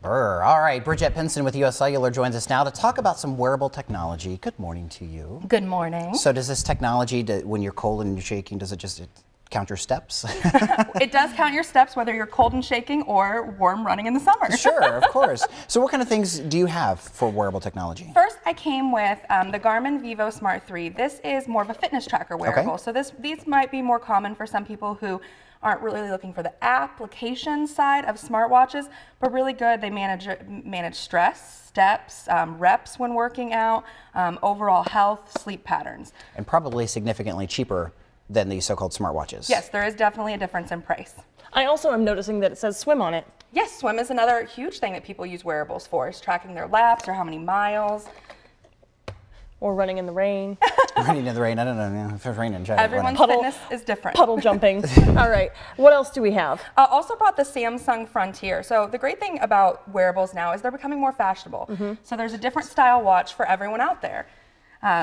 All right, Bridget Pinson with US Cellular joins us now to talk about some wearable technology. Good morning to you. Good morning. So does this technology, when you're cold and you're shaking, does it just count your steps? It does count your steps, whether you're cold and shaking or warm running in the summer. Sure, of course. So what kind of things do you have for wearable technology? First, I came with the Garmin Vivo Smart 3. This is more of a fitness tracker wearable. Okay. So these might be more common for some people who aren't really looking for the application side of smartwatches, but really good. They manage stress, steps, reps when working out, overall health, sleep patterns. And probably significantly cheaper than the so-called smartwatches. Yes, there is definitely a difference in price. I also am noticing that it says swim on it. Yes, swim is another huge thing that people use wearables for, is tracking their laps or how many miles. Or running in the rain. Running in the rain, I don't know if it's raining. Everyone's fitness is different. Puddle jumping. All right, what else do we have? Also brought the Samsung Frontier. So the great thing about wearables now is they're becoming more fashionable. So there's a different style watch for everyone out there.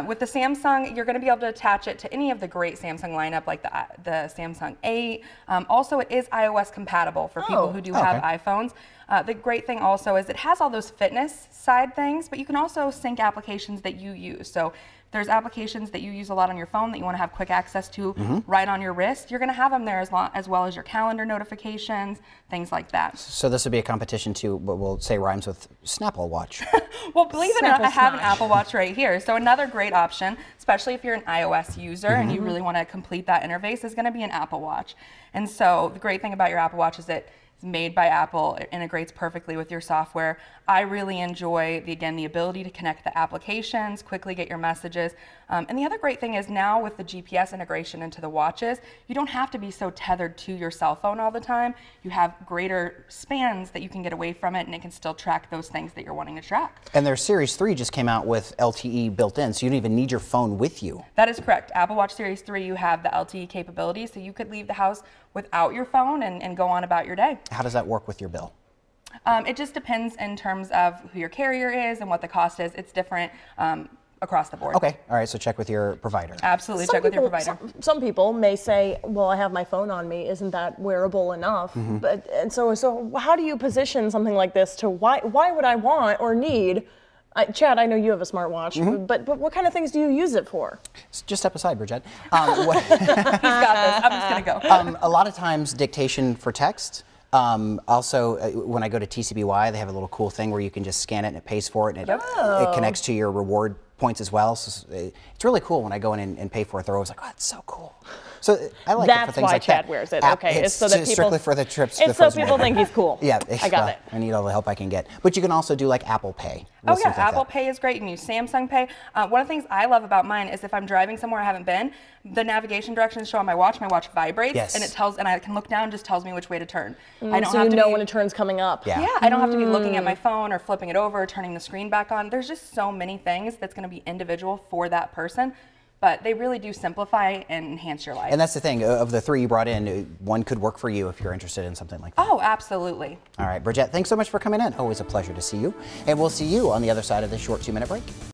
With the Samsung, you're going to be able to attach it to any of the great Samsung lineup, like the Samsung 8. Also, it is iOS compatible for people who do have iPhones. The great thing also is it has all those fitness side things, but you can also sync applications that you use. So there's applications that you use a lot on your phone that you want to have quick access to right on your wrist. You're going to have them there as well as your calendar notifications, things like that. So this would be a competition to what we'll say rhymes with Snapple Watch. Well, believe it or not, I have an Apple Watch right here. So another great option, especially if you're an iOS user and you really want to complete that interface, is going to be an Apple Watch. And so the great thing about your Apple Watch is that made by Apple. It integrates perfectly with your software. I really enjoy, the ability to connect the applications, quickly get your messages. And the other great thing is now with the GPS integration into the watches, you don't have to be so tethered to your cell phone all the time. You have greater spans that you can get away from it, and it can still track those things that you're wanting to track. And their Series 3 just came out with LTE built in, so you don't even need your phone with you. That is correct. Apple Watch Series 3, you have the LTE capability, so you could leave the house without your phone and go on about your day. How does that work with your bill? It just depends in terms of who your carrier is and what the cost is. It's different across the board. Okay, all right, so check with your provider. Absolutely, check with your provider. Some people may say, well, I have my phone on me, isn't that wearable enough? So how do you position something like this to why would I want or need? Chad, I know you have a smartwatch, but what kind of things do you use it for? Just step aside, Bridget. He's got this. I'm just going to go. A lot of times dictation for text. Also, when I go to TCBY, they have a little cool thing where you can just scan it and it pays for it, and it connects to your reward points as well. So it's really cool when I go in and pay for it. They're always like, oh, it's so cool. So I like it for things like that. That's why Chad wears it. Okay, it's so that people, strictly for the trips. It's so people think he's cool. Yeah, I got it. I need all the help I can get. But you can also do like Apple Pay. Oh yeah, Apple Pay is great. You can use Samsung Pay. One of the things I love about mine is if I'm driving somewhere I haven't been, the navigation directions show on my watch vibrates, and it tells, and I can look down, just tells me which way to turn. I don't so have you to know when a turn's coming up. Yeah, I don't have to be looking at my phone or flipping it over or turning the screen back on. There's just so many things that's going to be individual for that person. But they really do simplify and enhance your life. And that's the thing, of the three you brought in, one could work for you if you're interested in something like that. Oh, absolutely. All right, Bridget, thanks so much for coming in. Always a pleasure to see you. And we'll see you on the other side of this short 2-minute break.